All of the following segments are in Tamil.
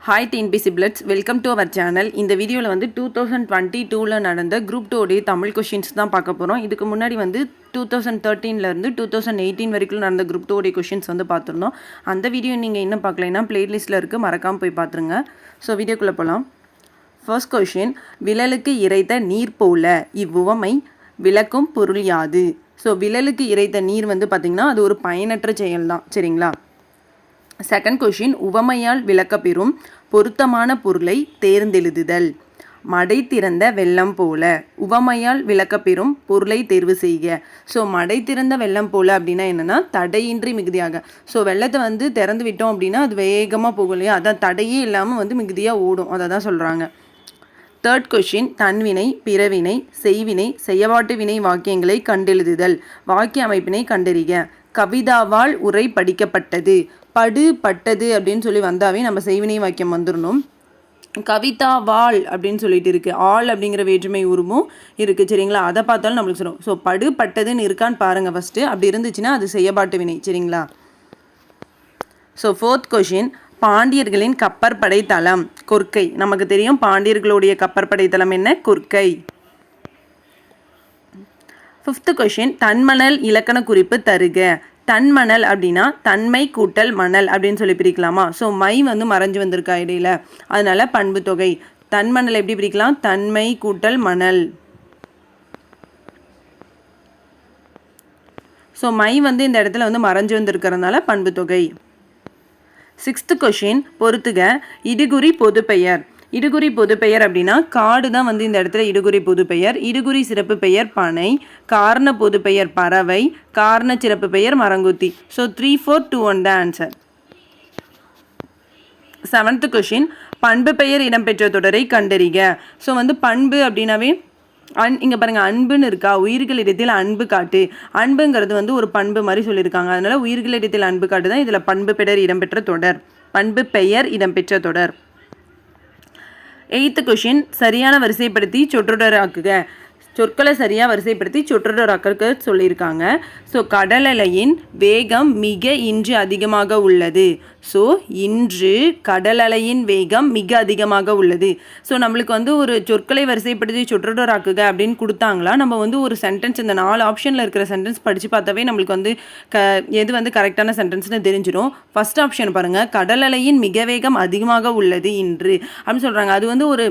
Hi TNPSC blitz, welcome to our channel. இந்த வீடியோவில் வந்து 2022 நடந்த குரூப் 2 உடைய தமிழ் கொஷின்ஸ் தான் பார்க்க போகிறோம். இதுக்கு முன்னாடி வந்து 2013 2018 வரைக்கும் நடந்த குரூப் 2 உடைய கொஷின்ஸ் வந்து பார்த்துருந்தோம். அந்த வீடியோ நீங்கள் இன்னும் பார்க்கலைன்னா பிளேலிஸ்ட்டில் இருக்குது, மறக்காமல் போய் பார்த்துருங்க. ஸோ வீடியோக்குள்ளே போகலாம். ஃபர்ஸ்ட் கொஷின், விழலுக்கு இறைத்த நீர் போல இவ்வுவமை விளக்கும் பொருள் யாது? ஸோ விழலுக்கு இறைத்த நீர் வந்து பார்த்திங்கன்னா அது ஒரு பயனற்ற செயல் தான், சரிங்களா? செகண்ட் கொஷின், உவமையால் விளக்கப்பெறும் பொருத்தமான பொருளை தேர்ந்தெழுதுதல். மடை திறந்த வெள்ளம் போல, உவமையால் விளக்கப்பெறும் பொருளை தேர்வு செய்க. ஸோ மடை திறந்த வெள்ளம் போல அப்படின்னா என்னென்னா தடையின்றி மிகுதியாக. ஸோ வெள்ளத்தை வந்து திறந்து விட்டோம் அப்படின்னா அது வேகமாக போகும் இல்லையா, அதான் தடையே இல்லாமல் வந்து மிகுதியாக ஓடும், அதை தான் சொல்கிறாங்க. தேர்ட் கொஷின், தன்வினை, பிறவினை, செய்வினை, செய்யவாட்டு வினை வாக்கியங்களை கண்டெழுதுதல். வாக்கிய அமைப்பினை கண்டறிக. கவிதாவால் உரை படிக்கப்பட்டது. பட்டது அப்படின்னு சொல்லி வந்தாவே நம்ம செய்வினை வாக்கியம் வந்துடணும். கவிதா வாள் அப்படின்னு சொல்லிட்டு இருக்குது, ஆள் அப்படிங்கிற வேற்றுமை உருவும் இருக்குது, சரிங்களா? அதை பார்த்தாலும் நம்மளுக்கு சொல்லும். ஸோ பட்டதுன்னு இருக்கான்னு பாருங்கள் ஃபஸ்ட்டு. அப்படி இருந்துச்சுன்னா அது செய்யப்பாட்டு வினை, சரிங்களா? ஸோ ஃபோர்த் கொஷின், பாண்டியர்களின் கப்பற்படை தளம் கொற்கை. நமக்கு தெரியும் பாண்டியர்களுடைய கப்பற்படை தளம் என்ன? கொற்கை. ஃபிஃப்த் கொஷின், தன்மணல் இலக்கண குறிப்பு தருக. தன்மணல் அப்படின்னா தன்மை கூட்டல் மணல் அப்படின்னு சொல்லி பிரிக்கலாமா? ஸோ மை வந்து மறைஞ்சு வந்திருக்கா இடையில, அதனால பண்பு தொகை. தன்மணல் எப்படி பிரிக்கலாம்? தன்மை கூட்டல் மணல். ஸோ மை வந்து இந்த இடத்துல வந்து மறைஞ்சு வந்திருக்கிறதுனால பண்பு தொகை. சிக்ஸ்த் கொஷின், பொறுத்துக இடுகுறி பொதுப்பெயர். இடுகுறி பொதுப்பெயர் அப்படின்னா காடு தான் வந்து இந்த இடத்துல இடுகுறி பொதுப்பெயர். இடுகுறி சிறப்பு பெயர் பனை, காரண பொதுப்பெயர் பறவை, காரண சிறப்பு பெயர் மரங்குத்தி. ஸோ 3, 4, 2, 1 தான் ஆன்சர். செவன்த் கொஷின், பண்பு பெயர் இடம்பெற்ற தொடரை கண்டறிக. ஸோ வந்து பண்பு அப்படின்னாவே இங்கே பாருங்கள், அன்புன்னு இருக்கா, உயிர்களிடத்தில் அன்பு காட்டு. அன்புங்கிறது வந்து ஒரு பண்பு மாதிரி சொல்லியிருக்காங்க, அதனால உயிர்களிடத்தில் அன்பு காட்டு தான் இதில் பண்பு பெயர் இடம்பெற்ற தொடர். பண்பு பெயர் இடம்பெற்ற தொடர். எய்த்து கொஷின், சரியான வரிசைப்படுத்தி சொற்றொடராக்குக. சொற்களை சரியாக வரிசைப்படுத்தி சொற்றொடராக்க சொல்லியிருக்காங்க. ஸோ கடல் அலையின் வேகம் மிக இன்று அதிகமாக உள்ளது. ஸோ இன்று கடல் அலையின் வேகம் மிக அதிகமாக உள்ளது. ஸோ நம்மளுக்கு வந்து ஒரு சொற்களை வரிசைப்படுத்தி சொற்றொடராக்குக அப்படின்னு கொடுத்தாங்களா, நம்ம வந்து ஒரு சென்டென்ஸ் இந்த 4 ஆப்ஷனில் இருக்கிற சென்டென்ஸ் படித்து பார்த்தாவே நம்மளுக்கு வந்து எது வந்து கரெக்டான சென்டென்ஸ்னு தெரிஞ்சிடும். ஃபர்ஸ்ட் ஆப்ஷன் பாருங்கள், கடல் அலையின் மிக வேகம் அதிகமாக உள்ளது இன்று அப்படின்னு சொல்கிறாங்க. அது வந்து ஒரு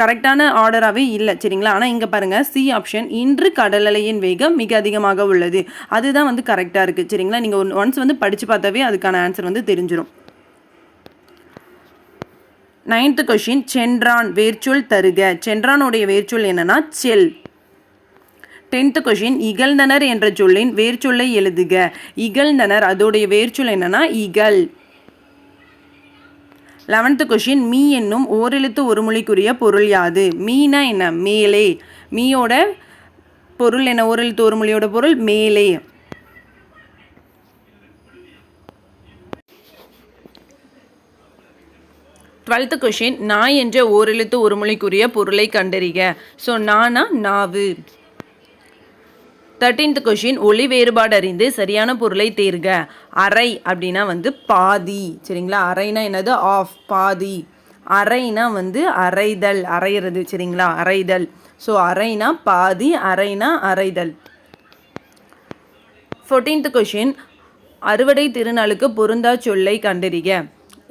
கரெக்டான ஆர்டராகவே இல்லை, சரிங்களா? ஆனால் இங்கே பாருங்கள், சி ஆப்ஷன், இன்று கடல் அலையின் வேகம் மிக அதிகமாக உள்ளது, அதுதான் வந்து கரெக்டாக இருக்குது, சரிங்களா? நீங்கள் ஒன்ஸ் வந்து படித்து பார்த்தாவே அதுக்கான ஆன்சர் வந்து தெரிஞ்சிடும். நைன்த் கொஷின், சென்றான் வேர்ச்சொல் தருக. சென்றானுடைய வேர்ச்சொல் என்னன்னா செல். 10th கொஷின், இகழ்ந்தனர் என்ற சொல்லின் வேர்ச்சொல்லை எழுதுக. இகழ்ந்தனர் அதோடைய வேர்ச்சொல் என்னன்னா இகழ். 11th கொஷின், மீ என்னும் ஓரெழுத்து ஒரு மொழிக்குரிய பொருள் யாது? மீனா என்ன? மேலே. மீயோட பொருள் என்ன? ஓரெழுத்து ஒரு மொழியோட பொருள் மேலே. 12th கொஷின், நாய் என்ற ஓரெழுத்து ஒரு மொழிக்குரிய பொருளை கண்டறிக. ஸோ நானா நாவு. 13th கொஷின், ஒளி வேறுபாடு அறிந்து சரியான பொருளை தேர்க. அரை அப்படின்னா வந்து பாதி, சரிங்களா? அரைனா என்னது? ஆஃப், பாதி. அரைனா வந்து அரைதல், அரைகிறது, சரிங்களா? அரைதல். ஸோ அரைனா பாதி, அரைனா அரைதல். 14th கொஷின், அறுவடை திருநாளுக்கு பொருந்தா சொல்லை கண்டறிக.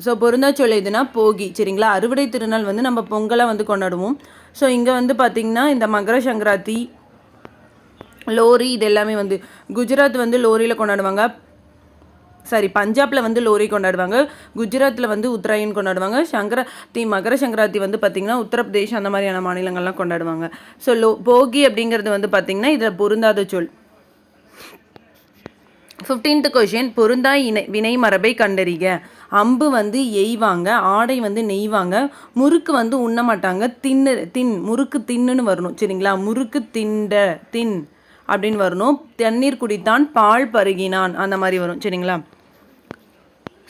ஸோ பொருந்தா சொல் எதுனா போகி, சரிங்களா? அறுவடை திருநாள் வந்து நம்ம பொங்கலை வந்து கொண்டாடுவோம். ஸோ இங்கே வந்து பார்த்திங்கன்னா இந்த மகர சங்கராந்தி, லோரி, இது எல்லாமே வந்து குஜராத் வந்து லோரியில் கொண்டாடுவாங்க. பஞ்சாபில் வந்து லோரி கொண்டாடுவாங்க. குஜராத்தில் வந்து உத்தராயன் கொண்டாடுவாங்க. மகர சங்கராந்தி வந்து பார்த்திங்கன்னா உத்தரப்பிரதேஷ் அந்த மாதிரியான மாநிலங்கள்லாம் கொண்டாடுவாங்க. ஸோ போகி அப்படிங்கிறது வந்து பார்த்திங்கன்னா இதில் பொருந்தாத சொல். 15th கொஷின், பொருந்தா வினை மரபை கண்டறிக. அம்பு வந்து எய்வாங்க, ஆடை வந்து நெய்வாங்க, முறுக்கு வந்து உண்ண மாட்டாங்க, முறுக்கு தின்னுன்னு வரணும், சரிங்களா? முறுக்கு தின் அப்படின்னு வரணும். தண்ணீர் குடித்தான், பால் பருகினான், அந்த மாதிரி வரும், சரிங்களா?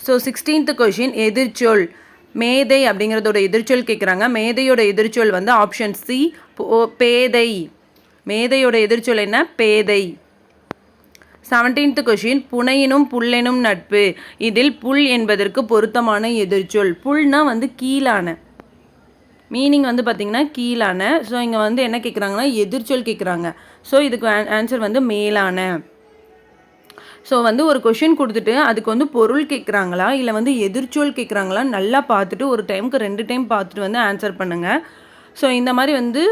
ஸோ 16th கொஷின், எதிர்ச்சொல். மேதை அப்படிங்கிறதோட எதிர்ச்சொல் கேட்குறாங்க. மேதையோட எதிர்ச்சொல் வந்து ஆப்ஷன் சி, பேதை. மேதையோட எதிர்ச்சொல் என்ன? பேதை. 17th கொஷின், புனையினும் புல்லெனும் நட்பு. இதில் புல் என்பதற்கு பொருத்தமான எதிர்ச்சொல். புல்னா வந்து கீழான, மீனிங் வந்து பார்த்திங்கன்னா கீழான. ஸோ இங்கே வந்து என்ன கேட்குறாங்கன்னா எதிர்ச்சொல் கேட்குறாங்க. ஸோ இதுக்கு ஆன்சர் வந்து மேலான. ஸோ வந்து ஒரு கொஷின் கொடுத்துட்டு அதுக்கு வந்து பொருள் கேட்குறாங்களா இல்லை வந்து எதிர்ச்சொல் கேட்குறாங்களா நல்லா பார்த்துட்டு ஒரு டைமுக்கு 2 டைம் பார்த்துட்டு வந்து ஆன்சர் பண்ணுங்கள். ஸோ இந்த மாதிரி வந்து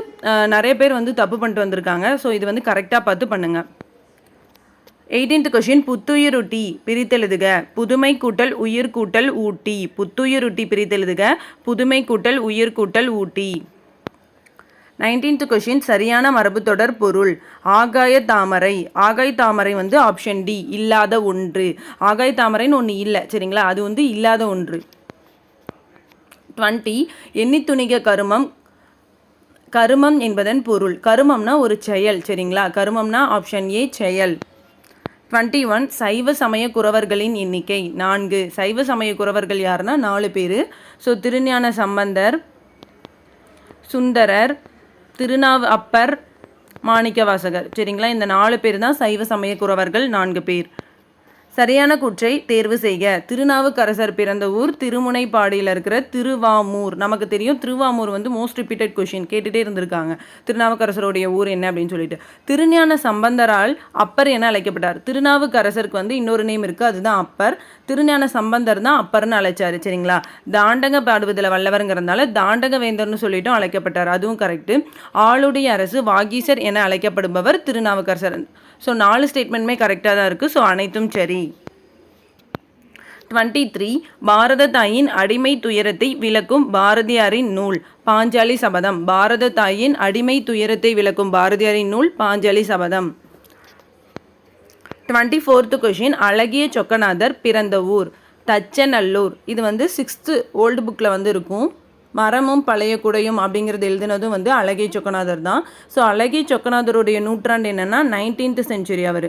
நிறைய பேர் வந்து தப்பு பண்ணிட்டு வந்திருக்காங்க. ஸோ இது வந்து கரெக்டாக பார்த்து பண்ணுங்கள். 18th question, புத்துயிருட்டி பிரித்தெழுதுக. புதுமை கூட்டல் உயிர் கூட்டல் ஊட்டி. புத்துயிருட்டி பிரித்தெழுதுக. புதுமை கூட்டல் உயிர் கூட்டல் ஊட்டி. 19th கொஷின், சரியான மரபு தொடர் பொருள். ஆகாய தாமரை. ஆகாய தாமரை வந்து ஆப்ஷன் டி, இல்லாத ஒன்று. ஆகாய தாமரைன்னு ஒன்று இல்லை, சரிங்களா, அது வந்து இல்லாத ஒன்று. 20, எண்ணி துணிக கருமம். கருமம் என்பதன் பொருள். கருமம்னா ஒரு செயல், சரிங்களா, கருமம்னா ஆப்ஷன் ஏ செயல். 21, சைவ சமய குறவர்களின் எண்ணிக்கை 4. சைவ சமய குறவர்கள் யாருன்னா 4 பேர். ஸோ திருஞான சம்பந்தர், சுந்தரர், அப்பர், மாணிக்கவாசகர், சரிங்களா, இந்த 4 பேர் தான் சைவ சமய குறவர்கள் 4 பேர். சரியான கூற்றை தேர்வு செய்க. திருநாவுக்கரசர் பிறந்த ஊர் திருமுனைப்பாடியில் இருக்கிற திருவாமூர். நமக்கு தெரியும் திருவாமூர் வந்து மோஸ்ட் ரிப்பீட்டட் கொஷின் கேட்டுகிட்டே இருந்திருக்காங்க. திருநாவுக்கரசருடைய ஊர் என்ன அப்படின்னு சொல்லிட்டு. திருஞான சம்பந்தரால் அப்பர் என அழைக்கப்பட்டார். திருநாவுக்கரசருக்கு வந்து இன்னொரு நேம் இருக்குது, அதுதான் அப்பர். திருஞான சம்பந்தர் தான் அப்பர்னு அழைச்சாரு, சரிங்களா. தாண்டக பாடுவதில் வல்லவருங்கிறதுனால தாண்டக வேந்தர்னு சொல்லிட்டும் அழைக்கப்பட்டார், அதுவும் கரெக்டு. ஆளுடைய அரசு வாகீசர் என அழைக்கப்படுபவர் திருநாவுக்கரசர். ஸோ 4 ஸ்டேட்மெண்ட்டுமே கரெக்டாக தான் இருக்குது. ஸோ அனைத்தும் சரி. 23, பாரத தாயின் அடிமை துயரத்தை விளக்கும் பாரதியாரின் நூல். பாஞ்சாலி சபதம். பாரத தாயின் அடிமை துயரத்தை விளக்கும் பாரதியாரின் நூல் பாஞ்சாலி சபதம். 24th கொஷின், அழகிய சொக்கநாதர் பிறந்த ஊர். தச்சநல்லூர். இது வந்து 6th ஓல்டு புக்கில் வந்து இருக்கும். மரமும் பழைய குடையும் அப்படிங்கிறது எழுதினதும் வந்து அழகிய சொக்கநாதர் தான். ஸோ அழகிய சொக்கநாதருடைய நூற்றாண்டு என்னென்னா 19th செஞ்சுரி அவர்.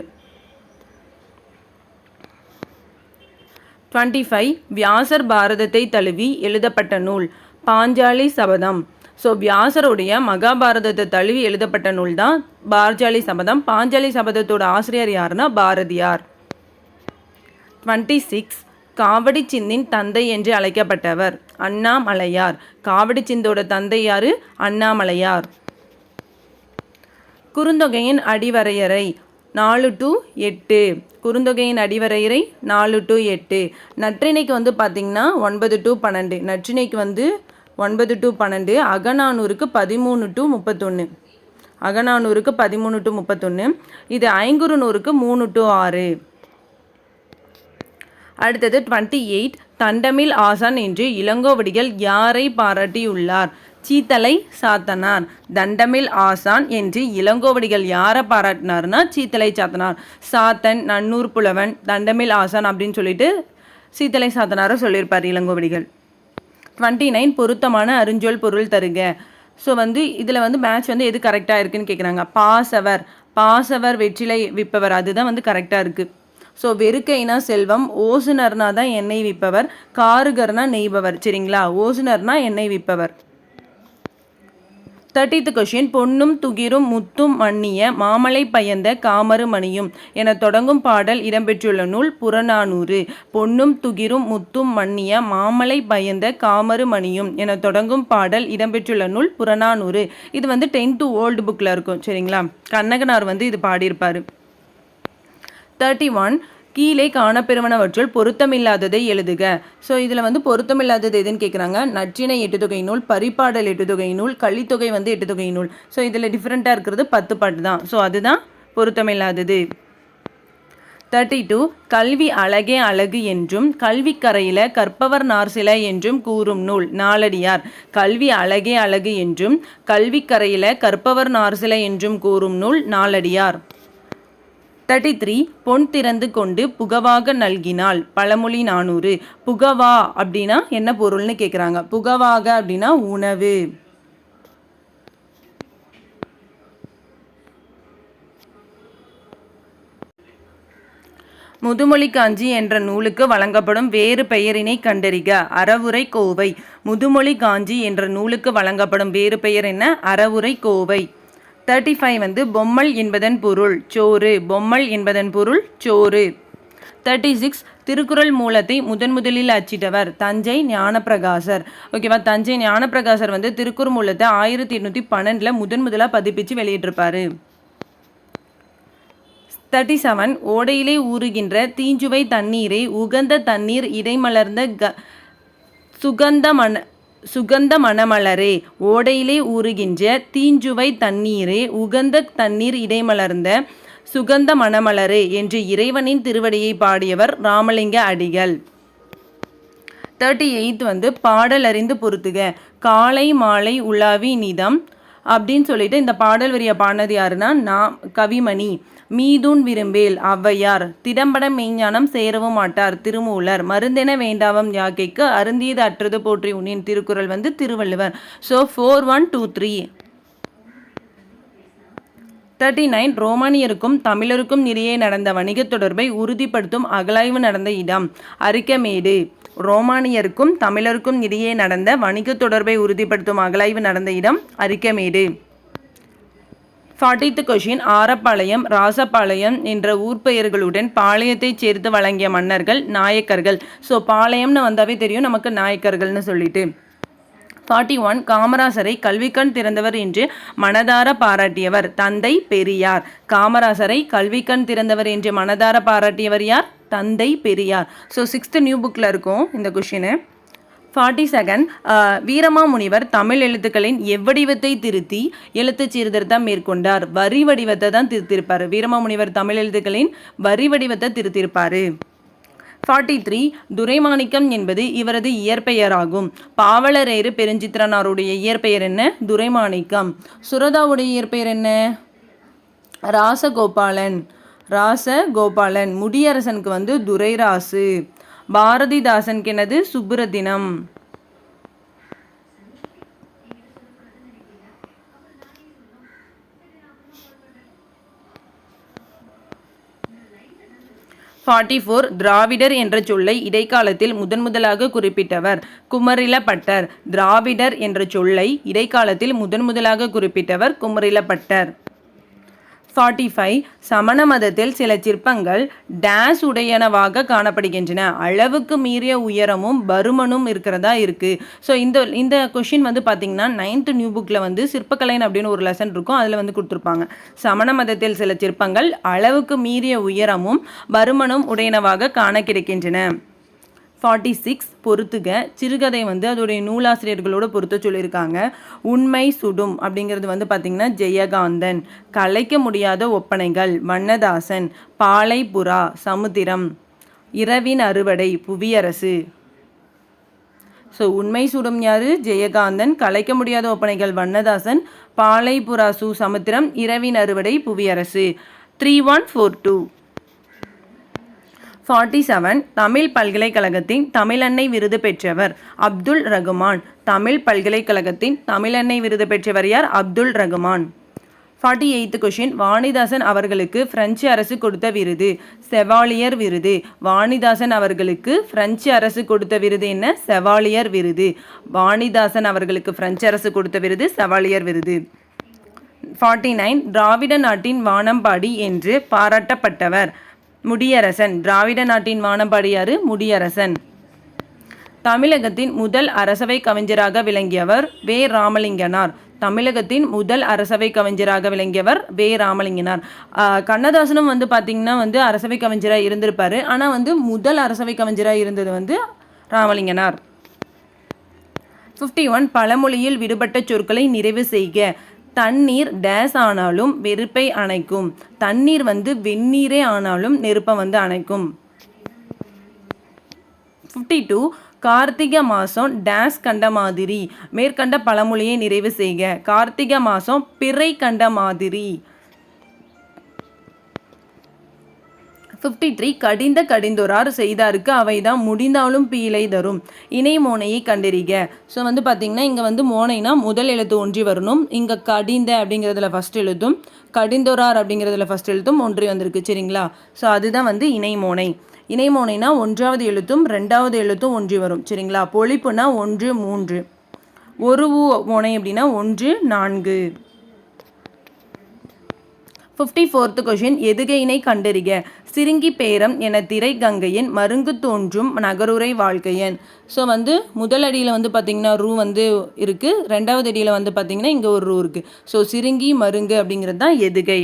25, வியாசர் பாரதத்தை தழுவி எழுதப்பட்ட நூல். பாஞ்சாலி சபதம். ஸோ வியாசருடைய மகாபாரதத்தை தழுவி எழுதப்பட்ட நூல் தான் பாஞ்சாலி சபதம். பாஞ்சாலி சபதத்தோட ஆசிரியர் யாருன்னா பாரதியார். 26, காவடி சிந்தின் தந்தை என்று அழைக்கப்பட்டவர். அண்ணாமலையார். காவடி சிந்தோட தந்தை யாரு? அண்ணாமலையார். குறுந்தொகையின் அடிவரையறை 4 to 8. குறுந்தொகையின் அடிவரையறை 4 to 8. நற்றிணைக்கு வந்து பார்த்திங்கன்னா 9 to 12. நற்றிணைக்கு வந்து 9 to 12. அகநானூருக்கு 13 to 31. அகநானூருக்கு 13 to 31. இது ஐங்குறுநூறுக்கு 3 to 6. அடுத்தது 28, தண்டமில் ஆசான் என்று இளங்கோவடிகள் யாரை பாராட்டியுள்ளார்? சீத்தலை சாத்தனார். தண்டமில் ஆசான் என்று இளங்கோவடிகள் யாரை பாராட்டினார்னா சீத்தலை சாத்தனார். சாத்தன், நன்னூர் புலவன், தண்டமில் ஆசான் அப்படின்னு சொல்லிட்டு சீத்தலை சாத்தனாரை சொல்லியிருப்பார் இளங்கோவடிகள். 29, பொருத்தமான அருஞ்சொல் பொருள் தருக. ஸோ வந்து இதில் வந்து மேட்ச் வந்து எது கரெக்டாக இருக்குன்னு கேட்குறாங்க. பாசவர். பாசவர் வெற்றிலை விற்பவர், அதுதான் வந்து கரெக்டாக இருக்குது. ஸோ வெறுக்கைனா செல்வம், ஓசுனர்னா தான் எண்ணெய் விற்பவர், காருகர்னா நெய்பவர், சரிங்களா. ஓசுனர்னா எண்ணெய் விற்பவர். 30th கொஷின், பொன்னும் துகிரும் முத்தும் மன்னிய மாமலை பயந்த காமரு மணியும் என தொடங்கும் பாடல் இடம்பெற்றுள்ள நூல் புறநானூறு. பொன்னும் துகிரும் முத்தும் மன்னிய மாமலை பயந்த காமரு மணியும் என தொடங்கும் பாடல் இடம்பெற்றுள்ள நூல் புறநானூறு. இது வந்து 10th ஓல்டு புக்கில் இருக்கும், சரிங்களா. கண்ணகனார் வந்து இது பாடியிருப்பார். 31, கீழே காணப்பெறுவனவற்றுள் பொருத்தமில்லாததை எழுதுக. ஸோ இதில் வந்து பொருத்தமில்லாதது எதுன்னு கேட்குறாங்க. நற்றிணை 8 தொகை நூல், பரிபாடல் 8 தொகை நூல், கலித்தொகை வந்து 8 தொகை நூல். ஸோ இதில் டிஃப்ரெண்ட்டாக இருக்கிறது 10 பாட்டு தான். ஸோ அதுதான் பொருத்தமில்லாதது. 32, கல்வி அழகே அழகு என்றும் கல்விக்கரையில கற்பவர் நார்சில என்றும் கூறும் நூல். நாலடியார். கல்வி அழகே அழகு என்றும் கல்விக்கரையில கற்பவர் நார்சில என்றும் கூறும் நூல் நாலடியார். 33, பொன் திறந்து கொண்டு புகவாக நல்கினாள். பழமொழி 400. புகவா அப்படின்னா என்ன பொருள்னு கேட்குறாங்க. புகவாக அப்படின்னா உணவு. முதுமொழி காஞ்சி என்ற நூலுக்கு வழங்கப்படும் வேறு பெயரினை கண்டறிக. அறவுரை கோவை. முதுமொழி காஞ்சி என்ற நூலுக்கு வழங்கப்படும் வேறு பெயர் என்ன? அறவுரை கோவை. 35 வந்து பொம்மல் என்பதன் பொருள் சோறு. பொம்மல் என்பதன் பொருள் சோறு. 36 திருக்குறள் மூலத்தை முதலில் அச்சிட்டவர் தஞ்சை ஞானப்பிரகாசர். ஓகேவா, தஞ்சை ஞானப்பிரகாசர் வந்து திருக்குறள் மூலத்தை 1812 முதலாக பதிப்பிச்சு வெளியிட்டிருப்பாரு. 37 ஓடையிலே ஊறுகின்ற தீஞ்சுவை தண்ணீரை உகந்த தண்ணீர் இடைமலர்ந்த சுகந்த மணமலரே. ஓடையிலே ஊறுகின்ற தீஞ்சுவை தண்ணீரே உகந்த தண்ணீர் இடைமலர்ந்த சுகந்த மணமலரே என்று இறைவனின் திருவடியை பாடியவர் ராமலிங்க அடிகள். 38 வந்து பாடல் அறிந்து பொறுத்துக. காலை மாலை உலாவி நிதம் அப்படின்னு சொல்லிட்டு இந்த பாடல் வரியை பாடினது யாருன்னா கவிமணி. மீதூன் விரும்பேல் ஔவையார். திடம்பட மெய்ஞானம் சேரவும் மாட்டார் திருமூலர். மருந்தென வேண்டாவம் யாக்கைக்கு அருந்தியது அற்றது போற்றி உன்னின் திருக்குறள் வந்து திருவள்ளுவர். ஸோ 4 1 2 3. 39 ரோமானியருக்கும் தமிழருக்கும் இடையே நடந்த வணிக தொடர்பை உறுதிப்படுத்தும் அகழாய்வு நடந்த இடம் அரிக்கமேடு. ரோமானியருக்கும் தமிழருக்கும் இடையே நடந்த வணிக தொடர்பை உறுதிப்படுத்தும் அகழாய்வு நடந்த இடம் அரிக்கமேடு. 40th கொஷின் ஆரப்பாளையம் ராசபாளையம் என்ற ஊர்பெயர்களுடன் பாளையத்தை சேர்த்து வழங்கிய மன்னர்கள் நாயக்கர்கள். ஸோ பாளையம்னு வந்தாவே தெரியும் நமக்கு நாயக்கர்கள்னு சொல்லிட்டு. 41 காமராசரை கல்விக்கண் திறந்தவர் என்று மனதார பாராட்டியவர் தந்தை பெரியார். காமராசரை கல்விக்கண் திறந்தவர் என்று மனதார பாராட்டியவர் யார்? தந்தை பெரியார். ஸோ 6th நியூ புக்கில் இருக்கும் இந்த கொஷினு. 42 வீரமாமுனிவர் தமிழ் எழுத்துக்களின் எவ்வடிவத்தை திருத்தி எழுத்து சீர்திருத்தம் மேற்கொண்டார். வரி வடிவத்தை தான் திருத்திருப்பார். வீரமாமுனிவர் தமிழ் எழுத்துக்களின் வரி வடிவத்தை திருத்திருப்பார். 43 துரைமாணிக்கம் என்பது இவரது இயற்பெயராகும். பாவலரேறு பெருஞ்சித்திரனாருடைய இயற்பெயர் என்ன? துரைமாணிக்கம். சுரதாவுடைய இயற்பெயர் என்ன? ராசகோபாலன். ராசகோபாலன். முடியரசனுக்கு வந்து துரைராசு. பாரதிதாசனுக்கு என்னது? சுப்புரத்தினம். திராவிடர் என்ற சொல்லை இடைக்காலத்தில் முதலாக குறிப்பிட்டவர் குமரிலப்பட்டர். திராவிடர் என்ற சொல்லை இடைக்காலத்தில் முதலாக குறிப்பிட்டவர் குமரிலப்பட்டர். 45 சமண மதத்தில் சில சிற்பங்கள் டேஸ் உடையனவாக காணப்படுகின்றன. அளவுக்கு மீறிய உயரமும் பருமனும் இருக்கிறதா இருக்குது. ஸோ இந்த கொஷின் வந்து பார்த்திங்கன்னா 9th நியூ புக்கில் வந்து சிற்பக்கலைன்னு அப்படின்னு ஒரு லெசன் இருக்கும். அதில் வந்து கொடுத்துருப்பாங்க. சமண மதத்தில் சில சிற்பங்கள் அளவுக்கு மீறிய உயரமும் பருமனும் உடையனவாக காண கிடைக்கின்றன. 46 பொறுத்துக. சிறுகதை வந்து அதோடைய நூலாசிரியர்களோட பொறுத்த சொல்லியிருக்காங்க. உண்மை சுடும் அப்படிங்கிறது வந்து பார்த்திங்கன்னா ஜெயகாந்தன். கலைக்க முடியாத ஒப்பனைகள் வண்ணதாசன். பாலைப்புறா சமுத்திரம். இரவின் அறுவடை புவியரசு. ஸோ உண்மை சுடும் யாரு? ஜெயகாந்தன். கலைக்க முடியாத ஒப்பனைகள் வண்ணதாசன். பாலைப்புறா சமுத்திரம். இரவின் அறுவடை புவியரசு. 3142. 47 தமிழ் பல்கலைக்கழகத்தின் தமிழன்னை விருது பெற்றவர் அப்துல் ரகுமான். தமிழ் பல்கலைக்கழகத்தின் தமிழன்னை விருது பெற்றவர் யார்? அப்துல் ரகுமான். 48th கொஷின் வாணிதாசன் அவர்களுக்கு பிரெஞ்சு அரசு கொடுத்த விருது செவாலியர் விருது. வாணிதாசன் அவர்களுக்கு பிரெஞ்சு அரசு கொடுத்த விருது என்ன? செவாலியர் விருது. வாணிதாசன் அவர்களுக்கு பிரெஞ்சு அரசு கொடுத்த விருது செவாலியர் விருது. 49 திராவிட நாட்டின் வானம்பாடி என்று பாராட்டப்பட்டவர் முடியரசன். திராவிட நாட்டின் வானம்பாடி யாரு? முடியரசன். தமிழகத்தின் முதல் அரசவை கவிஞராக விளங்கியவர் வே. ராமலிங்கனார். தமிழகத்தின் முதல் அரசவை கவிஞராக விளங்கியவர் வே. ராமலிங்கனார். கண்ணதாசனும் வந்து பார்த்திங்கன்னா வந்து அரசவை கவிஞராக இருந்திருப்பார். ஆனால் வந்து முதல் அரசவை கவிஞராக இருந்தது வந்து ராமலிங்கனார். 51 பழமொழியில் விடுபட்ட சொற்களை நிறைவு செய்க. தண்ணீர் டேஸ் ஆனாலும் வெறுப்பை அணைக்கும். தண்ணீர் வந்து வெந்நீரே ஆனாலும் நெருப்பை வந்து அணைக்கும். 52 கார்த்திகை மாதம் டேஸ் கண்ட மாதிரி. மேற்கண்ட பழமொழியை நிறைவு செய்க. கார்த்திகை மாதம் பிறை கண்ட மாதிரி. 53 கடிந்தொரார் செய்தாருக்கு அவைதான் முடிந்தாலும் பீலை தரும். இணை மோனையை கண்டறிக. ஸோ வந்து பார்த்திங்கன்னா இங்கே வந்து மோனைனா முதல் எழுத்து ஒன்றி வரணும். இங்கே கடிந்த அப்படிங்கிறதுல ஃபஸ்ட் எழுத்தும் கடிந்தொரார் அப்படிங்கிறதுல ஃபஸ்ட் எழுத்தும் ஒன்றி வந்திருக்கு. சரிங்களா? ஸோ அதுதான் வந்து இணை மோனை. இணை மோனைனா 1வது எழுத்தும் 2வது எழுத்தும் ஒன்றி வரும். சரிங்களா? பொழிப்புனா 1 3. ஒரு மோனை அப்படின்னா 1 4. 54th question எதுகையினை கண்டறிக. சிறுங்கி பேரம் என திரை கங்கையின் மருங்கு தோன்றும் நகருரை வாழ்க்கையன். ஸோ வந்து முதல் அடியில் வந்து பார்த்திங்கன்னா ரூ வந்து இருக்குது, ரெண்டாவது அடியில் வந்து பார்த்திங்கன்னா இங்கே ஒரு ரூ இருக்குது. ஸோ சிறுங்கி மருங்கு அப்படிங்கிறது தான் எதுகை.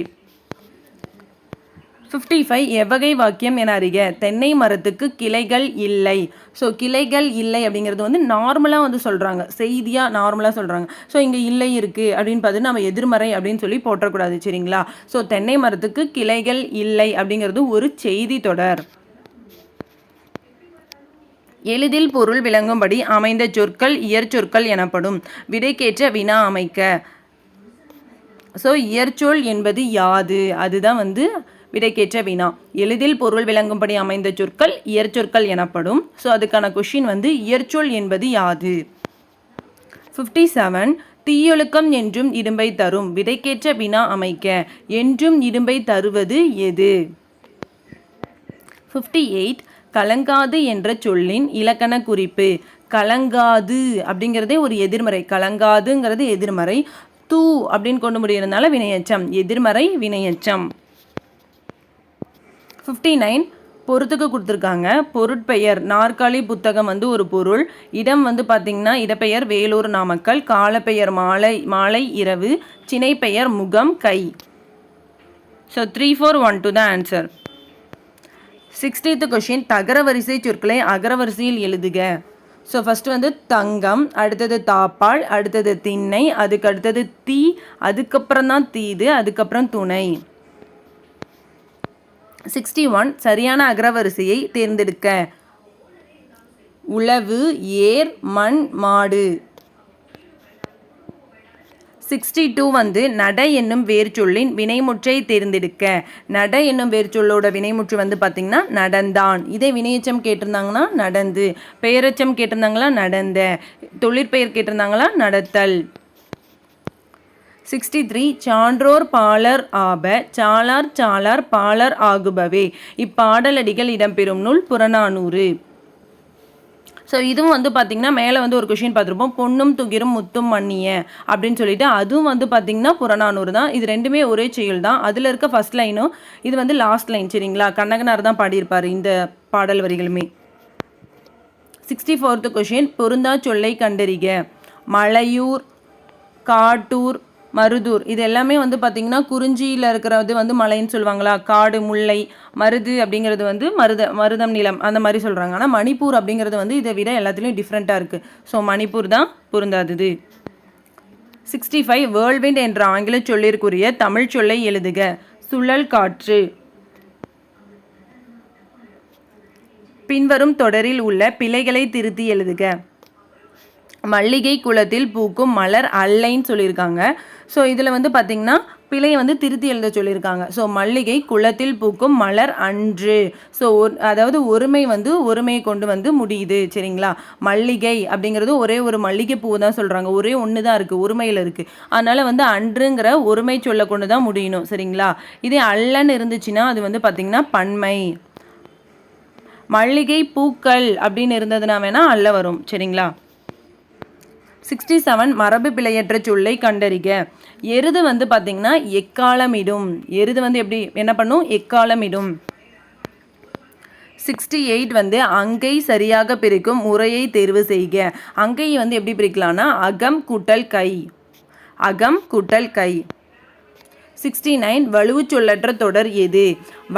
55 எவ்வகை வாக்கியம் என அறிக. தென்னை மரத்துக்கு கிளைகள் இல்லை. ஸோ கிளைகள் இல்லை அப்படிங்கிறது வந்து நார்மலாக வந்து சொல்கிறாங்க, செய்தியாக நார்மலாக சொல்கிறாங்க. ஸோ இங்கே இல்லை இருக்குது அப்படின்னு பார்த்து நம்ம எதிர்மறை அப்படின்னு சொல்லி போட்டக்கூடாது, சரிங்களா. ஸோ தென்னை மரத்துக்கு கிளைகள் இல்லை அப்படிங்கிறது ஒரு செய்தி தொடர். எளிதில் பொருள் விளங்கும்படி அமைந்த சொற்கள் இயற்சொற்கள் எனப்படும். விடைக்கேற்ற வினா அமைக்க. ஸோ இயற்சொல் என்பது யாது, அதுதான் வந்து விடைக்கேற்ற வினா. எளிதில் பொருள் விளங்கும்படி அமைந்த சொற்கள் இயற்சொற்கள் எனப்படும். ஸோ அதுக்கான கொஷின் வந்து இயற்சொல் என்பது யாது. 57 தீயொழுக்கம் என்றும் இடும்பை தரும். விடைக்கேற்ற வினா அமைக்க. என்றும் இடும்பை தருவது எது? 58 கலங்காது என்ற சொல்லின் இலக்கண குறிப்பு. கலங்காது அப்படிங்கிறதே ஒரு எதிர்மறை, கலங்காதுங்கிறது எதிர்மறை, தூ அப்படின்னு கொண்டு முடியறதுனால வினையச்சம், எதிர்மறை வினையச்சம். 59 பொருத்துக்கு கொடுத்துருக்காங்க. பொருட்பெயர் நாற்காலி புத்தகம் வந்து ஒரு பொருள். இடம் வந்து பார்த்திங்கன்னா இடப்பெயர் வேலூர் நாமக்கல். காலப்பெயர் மாலை இரவு. சினைப்பெயர் முகம் கை. So 3, 4, 1 to the answer. 60th question தகரவரிசை சொற்களை அகரவரிசையில் எழுதுக. ஸோ ஃபஸ்ட்டு வந்து தங்கம், அடுத்தது தாப்பாள், அடுத்தது திண்ணை, அதுக்கு அடுத்தது தீ, அதுக்கப்புறம் தான் தீது, அதுக்கப்புறம் துணை. 61 சரியான அகரவரிசையை தேர்ந்தெடுக்க. உழவு, ஏர், மண், மாடு. 62 வந்து நட என்னும் வேர்ச்சொல்லின் வினைமுற்றை தேர்ந்தெடுக்க. நட என்னும் வேர்ச்சொல்லோட வினைமுற்று வந்து பார்த்திங்கன்னா நடந்தான். இதே வினையச்சம் கேட்டிருந்தாங்கன்னா நடந்து, பெயரச்சம் கேட்டிருந்தாங்களா நடந்த, தொழிற்பெயர் கேட்டிருந்தாங்களா நடத்தல். 63 சான்றோர் பாலர் ஆப சாலார் சாலார் பாலர் ஆகுபவே. இப்பாடலடிகள் இடம்பெறும் நூல் புறநானூறு. ஸோ இதுவும் வந்து பார்த்திங்கன்னா மேலே வந்து ஒரு கொஷின் பார்த்துருப்போம், பொன்னும் துகிரும் முத்தும் மன்னிய அப்படின்னு சொல்லிட்டு, அதுவும் வந்து பார்த்திங்கன்னா புறநானூறு தான். இது ரெண்டுமே ஒரே செயல் தான். அதில் இருக்க ஃபஸ்ட் லைனும் இது வந்து லாஸ்ட் லைன், சரிங்களா. கண்ணகனார் தான் பாடியிருப்பார் இந்த பாடல் வரிகளுமே. 64th கொஷின் பொருந்தா சொல்லை கண்டறிக. மலையூர், காட்டூர், மருதூர் இது எல்லாமே வந்து பார்த்திங்கன்னா குறிஞ்சியில் இருக்கிறது வந்து மலைன்னு சொல்லுவாங்களா, காடு முல்லை, மருது அப்படிங்கிறது வந்து மருதம் நிலம் அந்த மாதிரி சொல்கிறாங்க. ஆனால் மணிப்பூர் அப்படிங்கிறது வந்து இதை விட எல்லாத்துலேயும் டிஃப்ரெண்ட்டாக இருக்குது. ஸோ மணிப்பூர் தான் பொருந்தாதது. 65 வேர்ல்விண்ட் என்ற ஆங்கில சொல்லிற்குரிய தமிழ் சொல்லை எழுதுக. சுழல் காற்று. பின்வரும் தொடரில் உள்ள பிழைகளை திருத்தி எழுதுக. மல்லிகை குளத்தில் பூக்கும் மலர் அல்லைன்னு சொல்லியிருக்காங்க. ஸோ இதில் வந்து பார்த்திங்கன்னா பிழையை வந்து திருத்தி எழுத சொல்லியிருக்காங்க. ஸோ மல்லிகை குளத்தில் பூக்கும் மலர் அன்று. ஸோ அதாவது ஒருமை வந்து ஒருமையை கொண்டு வந்து முடியுது, சரிங்களா. மல்லிகை அப்படிங்கிறது ஒரே ஒரு மல்லிகை பூ தான் சொல்கிறாங்க, ஒரே ஒன்று தான் இருக்குது, ஒருமையில் இருக்குது. அதனால் வந்து அன்றுங்கிற ஒருமை சொல்ல கொண்டு தான் முடியணும், சரிங்களா. இதே அல்லன்னு இருந்துச்சுன்னா அது வந்து பார்த்திங்கன்னா பன்மை. மல்லிகை பூக்கள் அப்படின்னு இருந்ததுன்னா வேணால் அல்ல வரும், சரிங்களா. 67 மரபு பிழையற்ற சொல்லை கண்டறிக. எருது வந்து பார்த்திங்கன்னா எக்காலமிடும். எருது வந்து எப்படி என்ன பண்ணும், எக்காலமிடும். 68 வந்து அங்கை சரியாக பிரிக்கும் முறையை தேர்வு செய்க. அங்கை வந்து எப்படி பிரிக்கலாம்னா அகம் கூட்டல் கை, அகம் கூட்டல் கை. 69 வலுவு சொல்லற்ற தொடர் எது?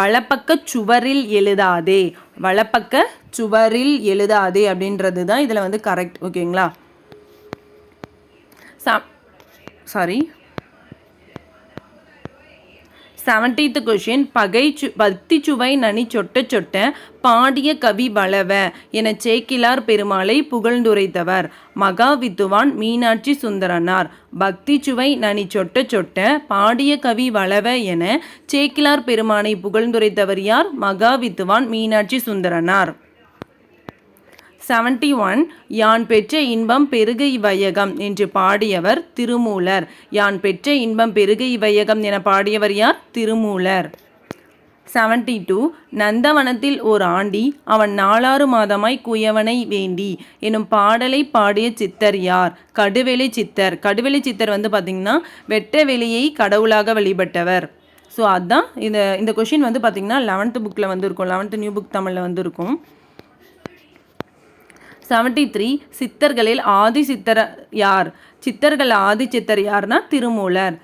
வலப்பக்க சுவரில் எழுதாதே, வலப்பக்க சுவரில் எழுதாதே அப்படின்றது தான் இதில் வந்து கரெக்ட், ஓகேங்களா. 70th கொஷின் பக்தி சுவை நனி சொட்ட சொட்ட பாடிய கவி வளவ என சேக்கிலார் பெருமாளை புகழ்ந்துரைத்தவர். மகாவித்துவான் மீனாட்சி சுந்தரனார். பக்தி சுவை நனி சொட்ட சொட்ட பாடிய கவி வளவ என சேக்கிலார் பெருமானை புகழ்ந்துரைத்தவர் யார்? மகாவித்துவான் மீனாட்சி சுந்தரனார். 71 யான் பெற்ற இன்பம் பெருக இவ்வையகம் என்று பாடியவர் திருமூலர். யான் பெற்ற இன்பம் பெருக இவ்வையகம் என பாடியவர் யார்? திருமூலர். 72 நந்தவனத்தில் ஓர் ஆண்டி அவன் 4 மாதமாய் குயவனை வேண்டி எனும் பாடலை பாடிய சித்தர் யார்? கடுவெளி சித்தர். கடுவெளி சித்தர் வந்து பார்த்திங்கன்னா வெட்ட வெளியை கடவுளாக வழிபட்டவர். ஸோ அதுதான் இந்த கொஷின் வந்து பார்த்திங்கன்னா 11th புக்கில் வந்து இருக்கும், 11th நியூ புக் தமிழில் வந்து இருக்கும். 73 சித்தர்களில் ஆதி சித்தர் யார்? சித்தர்கள் ஆதி சித்தர் யார்னா திருமூலர்.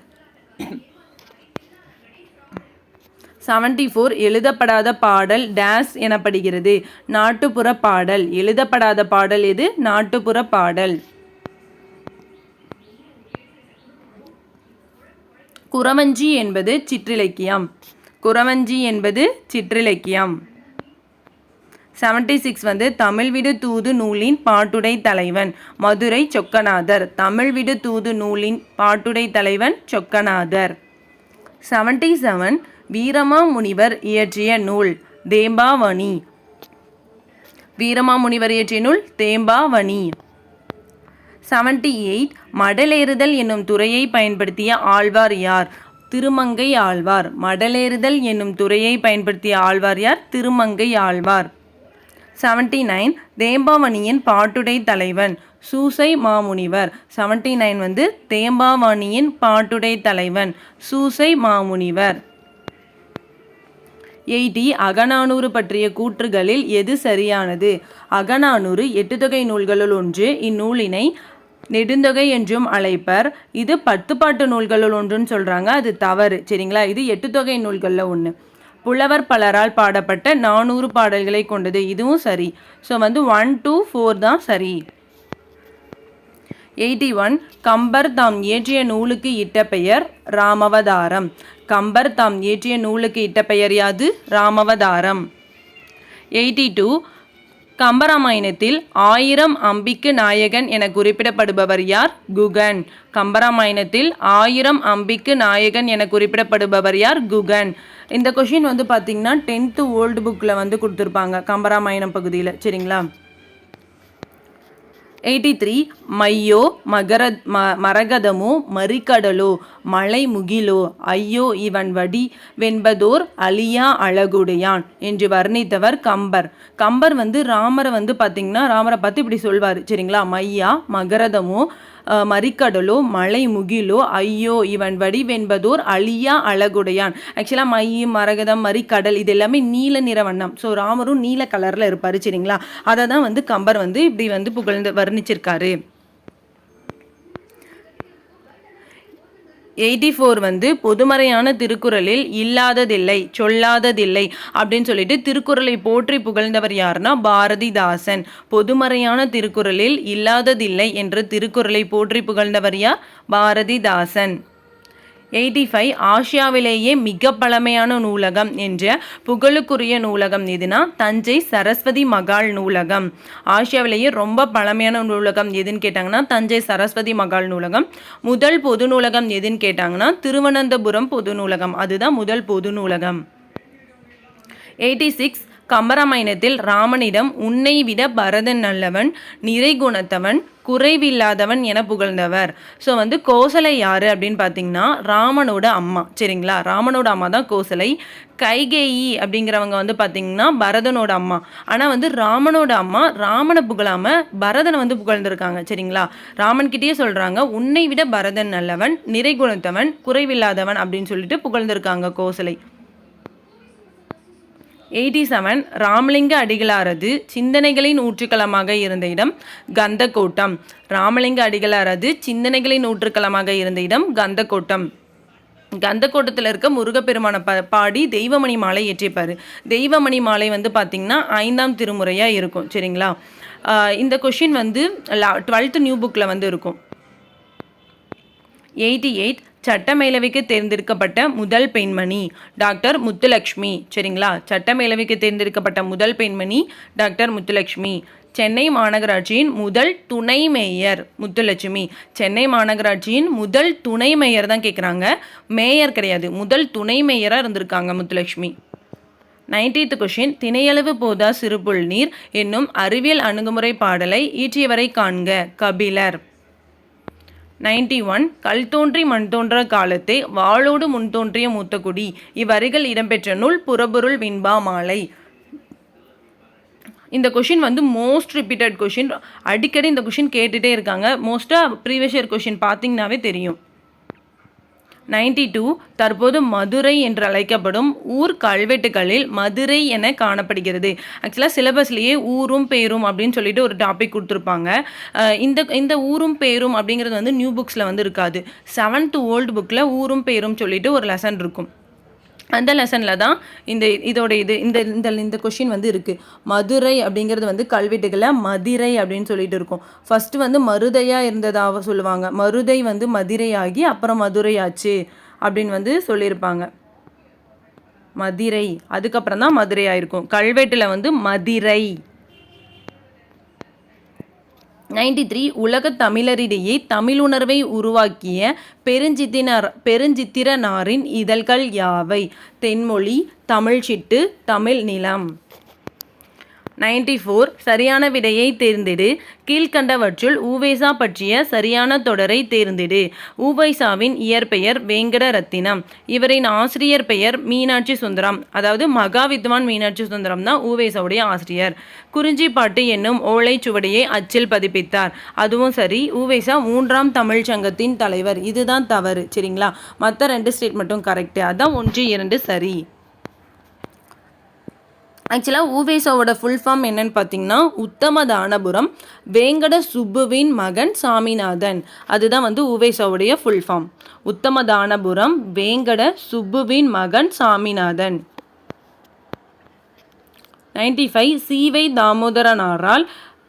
74 எழுதப்படாத பாடல் டேஸ் எனப்படுகிறது. நாட்டுப்புற பாடல். எழுதப்படாத பாடல் எது? நாட்டுப்புற பாடல். குறவஞ்சி என்பது சிற்றிலக்கியம். குறவஞ்சி என்பது சிற்றிலக்கியம். 76 வந்து தமிழ் விடு தூது நூலின் பாட்டுடை தலைவன். மதுரை சொக்கநாதர். தமிழ் விடு தூது நூலின் பாட்டுடை தலைவன் சொக்கநாதர். 77 வீரமாமுனிவர் இயற்றிய நூல் தேம்பாவணி. வீரமாமுனிவர் இயற்றிய நூல் தேம்பாவணி. 78 மடலேறுதல் என்னும் துறையை பயன்படுத்திய ஆழ்வார் யார்? திருமங்கை ஆழ்வார். மடலேறுதல் என்னும் துறையை பயன்படுத்திய ஆழ்வார் யார்? திருமங்கை ஆழ்வார். 79 தேம்பாவணியின் பாட்டுடை தலைவன் சூசை மாமுனிவர். 79 வந்து தேம்பாவணியின் பாட்டுடை தலைவன் சூசை மாமுனிவர். 80 அகநானூறு பற்றிய கூற்றுகளில் எது சரியானது? அகநானூறு 8 தொகை நூல்களுள் ஒன்று. இந்நூலினை நெடுந்தொகை என்றும் அழைப்பர். இது 10 பாட்டு நூல்களுள் ஒன்றுன்னு சொல்கிறாங்க, அது தவறு. சரிங்களா? இது 8 தொகை நூல்களில் ஒன்று. புலவர் பலரால் பாடப்பட்ட 400 பாடல்களை கொண்டது. இதுவும் சரி. ஸோ வந்து 1 to 4 தான் சரி. 81 கம்பர் தாம் இயற்றிய நூலுக்கு இட்ட பெயர் ராமவதாரம். கம்பர் தாம் இயற்றிய நூலுக்கு இட்ட பெயர் யாது? ராமவதாரம். 82 கம்பராமாயணத்தில் 1000 அம்பிக்கு நாயகன் என குறிப்பிடப்படுபவர் யார்? குகன். கம்பராமாயணத்தில் 1000 அம்பிக்கு நாயகன் என குறிப்பிடப்படுபவர் யார்? குகன். இந்த கொஷின் வந்து பார்த்திங்கன்னா 10th ஓல்டு புக்கில் வந்து கொடுத்துருப்பாங்க கம்பராமாயணம் பகுதியில். சரிங்களா? 83 மையோ மரகதமோ மறிக்கடலோ மலை முகிலோ ஐயோ இவன் வடி வெண்பதோர் அழியா அழகுடையான் என்று வர்ணித்தவர் கம்பர். கம்பர் வந்து ராமரை வந்து பார்த்திங்கன்னா ராமரை பார்த்து இப்படி சொல்வார். சரிங்களா? மையா மகரதமோ மறிக்கடலோ மலை முகிலோ ஐயோ இவன் வடி வெண்பதோர் அழியா அழகுடையான். ஆக்சுவலாக மை மரகதம் மறிக்கடல் இது எல்லாமே நீல நிற வண்ணம். ஸோ ராமரும் நீல கலரில் இருப்பார். சரிங்களா? அதை தான் வந்து கம்பர் வந்து இப்படி வந்து புகழ்ந்து வர்ணிச்சிருக்காரு. 84 வந்து பொதுமறையான திருக்குறளில் இல்லாததில்லை சொல்லாததில்லை அப்படின்னு சொல்லிட்டு திருக்குறளை போற்றி புகழ்ந்தவர் யாருன்னா பாரதிதாசன். பொதுமறையான திருக்குறளில் இல்லாததில்லை என்ற திருக்குறளை போற்றி புகழ்ந்தவர் யார்? பாரதிதாசன். 85 ஆசியாவிலேயே மிக பழமையான நூலகம் என்ற புகழுக்குரிய நூலகம் எதுனா தஞ்சை சரஸ்வதி மகால் நூலகம். ஆசியாவிலேயே ரொம்ப பழமையான நூலகம் எதுன்னு கேட்டாங்கன்னா தஞ்சை சரஸ்வதி மகால் நூலகம். முதல் பொது நூலகம் எதுன்னு கேட்டாங்கன்னா திருவனந்தபுரம் பொது நூலகம். அதுதான் முதல் பொது நூலகம். 86 கம்பராமாயணத்தில் ராமனிடம் உன்னை விட பரதன் நல்லவன் நிறைகுணத்தவன் குறைவில்லாதவன் என புகழ்ந்தவர். ஸோ வந்து கோசலை யார் அப்படின்னு பார்த்தீங்கன்னா ராமனோட அம்மா. சரிங்களா? ராமனோட அம்மா தான் கோசலை. கைகேயி அப்படிங்கிறவங்க வந்து பார்த்தீங்கன்னா பரதனோட அம்மா. ஆனால் வந்து ராமனோட அம்மா ராமனை புகழாமல் பரதனை வந்து புகழ்ந்துருக்காங்க. சரிங்களா? ராமன்கிட்டயே சொல்கிறாங்க உன்னை விட பரதன் நல்லவன் நிறைகுணத்தவன் குறைவில்லாதவன் அப்படின்னு சொல்லிட்டு புகழ்ந்துருக்காங்க கோசலை. 87 ராமலிங்க அடிகளாரது சிந்தனைகளின் ஊற்றுக்களமாக இருந்த இடம் கந்தக்கோட்டம். ராமலிங்க அடிகளாரது சிந்தனைகளின் ஊற்றுக்களமாக இருந்த இடம் கந்தக்கோட்டம். கந்தக்கோட்டத்தில் இருக்க முருகப்பெருமான பாடி தெய்வமணி மாலை ஏற்றிப்பார். தெய்வமணி மாலை வந்து பார்த்திங்கன்னா 5ஆம் திருமுறையாக இருக்கும். சரிங்களா? இந்த கொஷின் வந்து 12th நியூ புக்கில் வந்து இருக்கும். 88 சட்டமேலவைக்கு தேர்ந்தெடுக்கப்பட்ட முதல் பெண்மணி டாக்டர் முத்துலக்ஷ்மி. சரிங்களா? சட்டமேலவைக்கு தேர்ந்தெடுக்கப்பட்ட முதல் பெண்மணி டாக்டர் முத்துலக்ஷ்மி. சென்னை மாநகராட்சியின் முதல் துணை மேயர் முத்துலட்சுமி. சென்னை மாநகராட்சியின் முதல் துணை மேயர் தான் கேட்குறாங்க, மேயர் கிடையாது. முதல் துணை மேயராக இருந்திருக்காங்க முத்துலட்சுமி. 90th கொஷின் திணையளவு போதா சிறுபுல் நீர் என்னும் அறிவியல் அணுகுமுறை பாடலை இயற்றியவரை காண்க. கபிலர். 91 கல் தோன்றி மண் தோன்ற காலத்தை வாளோடு முன் தோன்றிய மூத்தகுடி. இவ்வரிகள் இடம்பெற்ற நூல் புறப்பொருள் விண்பா மாலை. இந்த கொஷின் வந்து மோஸ்ட் ரிப்பீட்டட் கொஷின். அடிக்கடி இந்த கொஷின் கேட்டுகிட்டே இருக்காங்க. மோஸ்ட்டாக ப்ரீவியஸ் இயர் கொஷின் பார்த்தீங்கன்னாவே தெரியும். 92 தற்போது மதுரை என்று அழைக்கப்படும் ஊர் கல்வெட்டுகளில் மதுரை என காணப்படுகிறது. ஆக்சுவலாக சிலபஸ்லேயே ஊரும் பேரும் அப்படின்னு சொல்லிட்டு ஒரு டாபிக் கொடுத்துருப்பாங்க. இந்த ஊரும் பேரும் அப்படிங்கிறது வந்து நியூ புக்ஸில் வந்து இருக்காது. 7th ஓல்டு புக்கில் ஊரும் பேரும் சொல்லிட்டு ஒரு லெசன் இருக்கும். அந்த லெசனில் தான் இந்த கொஷின் வந்து இருக்குது. மதுரை அப்படிங்கிறது வந்து கல்வெட்டுகளில் மதிரை அப்படின்னு சொல்லிட்டு இருக்கும். ஃபஸ்ட்டு வந்து மருதையாக இருந்ததாக சொல்லுவாங்க. மருதை வந்து மதிரை ஆகி அப்புறம் மதுரை ஆச்சு அப்படின்னு வந்து சொல்லியிருப்பாங்க. மதிரை அதுக்கப்புறம் தான் மதுரை ஆயிருக்கும். கல்வெட்டில் வந்து மதிரை. 93 உலகத் தமிழரிடையே தமிழுணர்வை உருவாக்கிய பெருஞ்சித்திரனாரின் இதழ்கள் யாவை? தென்மொழி, தமிழ்ச்சிட்டு, தமிழ் நிலம். 94 சரியான விடையை தேர்ந்தெடு. கீழ்கண்டவற்றுள் உவேசா பற்றிய சரியான தொடரை தேர்ந்தெடு. உவைசாவின் இயற்பெயர் வேங்கடரத்தினம். இவரின் ஆசிரியர் பெயர் மீனாட்சி சுந்தரம். அதாவது மகாவித்வான் மீனாட்சி சுந்தரம் தான் உவேசாவுடைய ஆசிரியர். குறிஞ்சிப்பாட்டு என்னும் ஓலைச்சுவடியை அச்சில் பதிப்பித்தார். அதுவும் சரி. உவேசா 3ஆம் தமிழ் சங்கத்தின் தலைவர். இதுதான் தவறு. சரிங்களா? மற்ற 2 ஸ்டேட் மட்டும் கரெக்டு. அதான் 1, 2 சரி. ஆக்சுவலாக உவேசாவோட ஃபுல் ஃபார்ம் என்னன்னு பார்த்தீங்கன்னா உத்தமதானபுரம் வேங்கட சுப்புவின் மகன் சாமிநாதன். அதுதான் வந்து உவேசாவுடைய ஃபுல் ஃபார்ம். உத்தமதானபுரம் வேங்கட சுப்புவின் மகன் சாமிநாதன். 95 சீவை தாமோதரனாரால்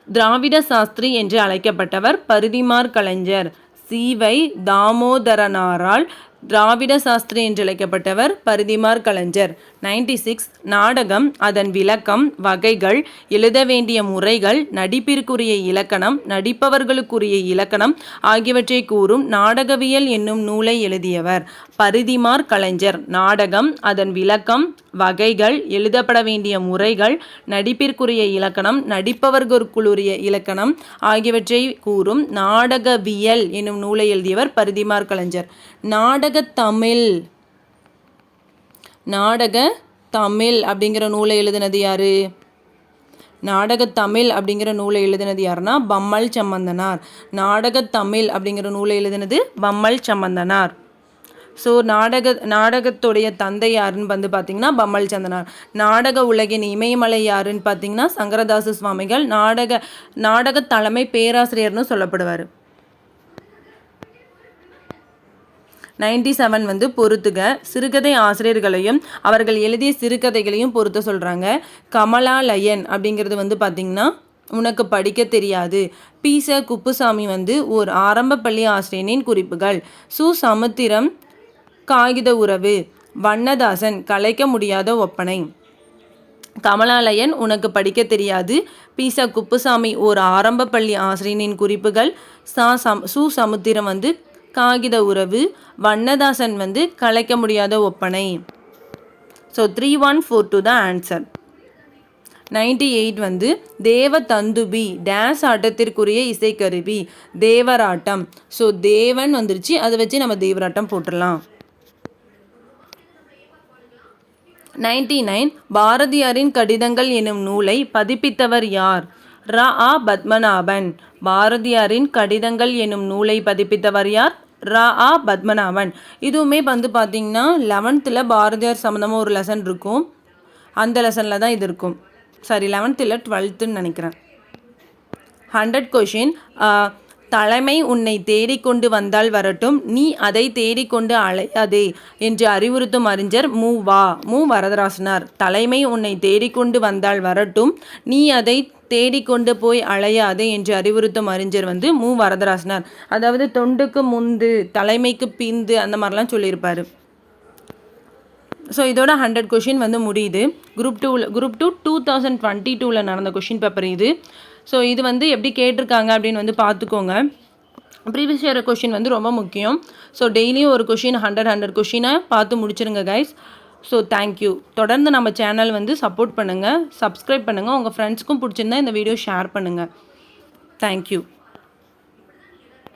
திராவிட சாஸ்திரி என்று அழைக்கப்பட்டவர் பரிதிமாற் கலைஞர். சீவை தாமோதரனாரால் திராவிட சாஸ்திரி என்று அழைக்கப்பட்டவர் பரிதிமாற் கலைஞர். 96 நாடகம், அதன் விளக்கம், வகைகள், எழுத வேண்டிய முறைகள், நடிப்பிற்குரிய இலக்கணம், நடிப்பவர்களுக்குரிய இலக்கணம் ஆகியவற்றை கூறும் நாடகவியல் என்னும் நூலை எழுதியவர் பரிதிமாற் கலைஞர். நாடகம், அதன் விளக்கம், வகைகள், எழுதப்பட வேண்டிய முறைகள், நடிப்பிற்குரிய இலக்கணம், நடிப்பவர்களுக்குரிய இலக்கணம் ஆகியவற்றை கூறும் நாடகவியல் என்னும் நூலை எழுதியவர் பரிதிமாற் கலைஞர். நாடக தமிழ் அப்படிங்கிற நூலை எழுதினது யாரு? நாடகத்தமிழ் அப்படிங்கிற நூலை எழுதினது யாருன்னா பம்மல் சம்பந்தனார். நாடகத்தமிழ் அப்படிங்கிற நூலை எழுதினது பம்மல் சம்பந்தனார். ஸோ நாடகத்துடைய தந்தை யாருன்னு வந்து பார்த்தீங்கன்னா பம்மல் சந்தனார். நாடக உலகின் இமயமலை யாருன்னு பார்த்தீங்கன்னா சங்கரதாச சுவாமிகள். நாடக தலைமை பேராசிரியர்னு சொல்லப்படுவார். 97 வந்து பொறுத்துக. சிறுகதை ஆசிரியர்களையும் அவர்கள் எழுதிய சிறுகதைகளையும் பொறுத்த சொல்கிறாங்க. கமலாலயன் அப்படிங்கிறது வந்து பார்த்திங்கன்னா உனக்கு படிக்க தெரியாது. பீச குப்புசாமி வந்து ஒரு ஆரம்ப பள்ளி ஆசிரியனின் குறிப்புகள். சமுத்திரம் காகித உறவு. வண்ணதாசன் கலைக்க முடியாத ஒப்பனை. கமலாலயன் உனக்கு படிக்க தெரியாது. பீச குப்புசாமி ஒரு ஆரம்ப பள்ளி ஆசிரியனின் குறிப்புகள். சமுத்திரம் வந்து காகித உறவு. வண்ணதாசன் வந்து கலைக்க முடியாத ஒப்பனை. ஸோ 3142 தான் ஆன்சர். 98 வந்து தேவ தந்துபி டேஸ் ஆட்டத்திற்குரிய இசைக்கருவி. தேவராட்டம். ஸோ தேவன் வந்துருச்சு, அதை வச்சு நம்ம தேவராட்டம் போட்டுடலாம். 99 பாரதியாரின் கடிதங்கள் எனும் நூலை பதிப்பித்தவர் யார்? ரா பத்மநாபன். பாரதியாரின் கடிதங்கள் எனும் நூலை பதிப்பித்தவர் யார்? ரா பத்மநாபன். இதுவுமே வந்து பார்த்திங்கன்னா 11th பாரதியார் சம்மந்தமாக ஒரு லெசன் இருக்கும். அந்த லெசனில் தான் இது இருக்கும். சாரி 11th 12th நினைக்கிறேன். 100 கொஷின். தலைமை உன்னை தேடிக்கொண்டு வந்தால் வரட்டும், நீ அதை தேடிக்கொண்டு அலையாதே என்று அறிவுறுத்தும் அறிஞர் மு வரதராசனார். தலைமை உன்னை தேடிக்கொண்டு வந்தால் வரட்டும், நீ அதை தேடிக்கொண்டு போய் அலையாதே என்று அறிவுறுத்தும் அறிஞர் வந்து மு வரதராசனார். அதாவது தொண்டுக்கு முந்து தலைமைக்கு பிந்து அந்த மாதிரிலாம் சொல்லியிருப்பார். ஸோ இதோட 100 கொஷின் வந்து முடியுது. குரூப் 2 2022 நடந்த கொஷின் பேப்பர் இது. ஸோ இது வந்து எப்படி கேட்டிருக்காங்க அப்படின்னு வந்து பார்த்துக்கோங்க. ப்ரீவியஸ் இயர் கொஷின் வந்து ரொம்ப முக்கியம். ஸோ டெய்லியும் ஒரு கொஷின் 100 கொஷினை பார்த்து முடிச்சிருங்க கைஸ். So thank you. தொடர்ந்து நம்ம சேனல் வந்து சப்போர்ட் பண்ணுங்கள், சப்ஸ்கிரைப் பண்ணுங்கள். உங்கள் ஃப்ரெண்ட்ஸ்க்கும் பிடிச்சிருந்தா இந்த வீடியோ ஷேர் பண்ணுங்கள். தேங்க்யூ.